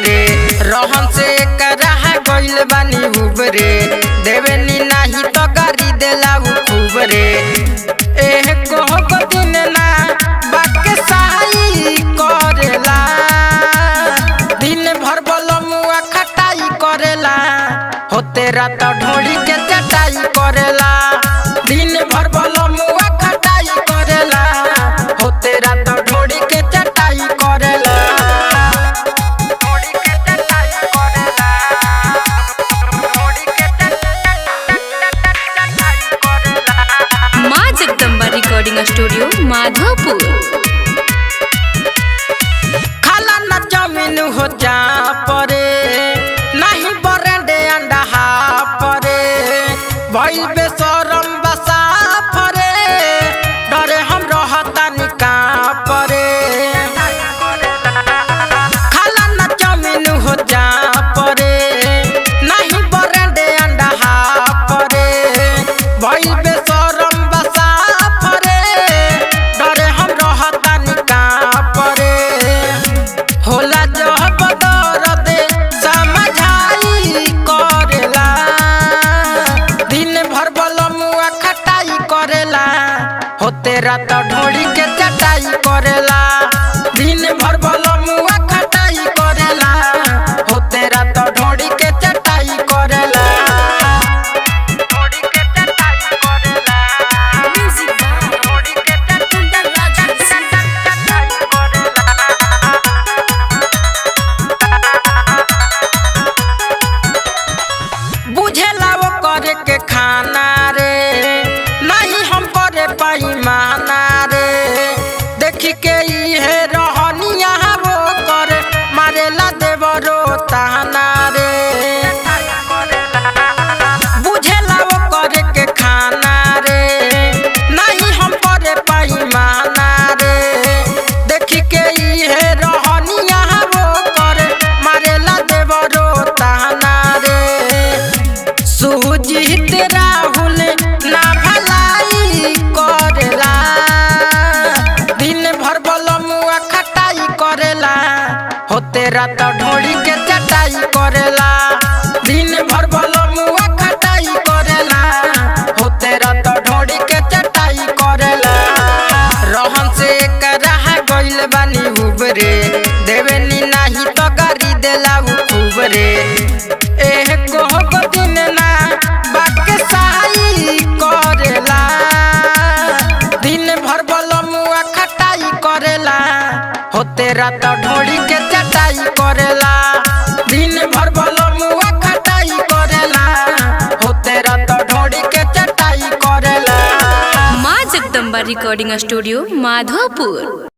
उबरे रहन से करह गइल बानी उबरे देवेनी नाही तो गारी देला खूब रे एह को दिन ना बाके सहाई करेला दिन भर बलमुआ खटाई करेला होते रात ढोड़ी के चटाई करेला दिन भर बलमुआ खटाई करेला होते रात ढोड़ी के चटाई करेला माँ जगदम्बा रिकॉर्डिंग स्टूडियो माधोपुर। खाला न जमीन हो जा परे नहीं बरेंडे अंडा परे भइल बेशरम बसा परे डरे हम रहता निका परे खाला न जमीन हो जा परे नहीं बरेंडे अंडा परे भइल बेशरम बसा परे डरे हम रहता निका परे होला जब दर्द समझाई करेला दिन भर बलमुआ खटाई करेला होते रात ढोड़ी के चटाई करेला दिन भर बलमुआ खटाई करेला होते रात ढोड़ी के चटाई करेला बुझेला वो करे के खाना रे नहीं हम करे पाई माना रे देखी के इहे रहनिया वो करे मारेला देवरो ताना रे बुझेला वो करे के खाना रे नहीं हम करे पाई माना रे देखी के इहे रहनिया वो करे मारेला देवरो ताना रे सुजीत राहुल ना भलाई करेला दिन भर बलमुआ खटाई करेला होते रात ढोड़ी के चटाई करेला दिन भर बलमुआ खटाई करेला होते रात ढोड़ी के चटाई करेला रहन से करह गइल बानी उबरे देवेनी नाही तो गारी देला खूब रे एह को दिन ना बाके सहाई करेला दिन भर बलमुआ खटाई करेला होते रात ढोड़ी के चटाई करेला दिन भर बलमुआ खटाई करेला होते रात ढोड़ी के चटाई करेला माँ जगदम्बा रिकॉर्डिंग स्टूडियो माधोपुर।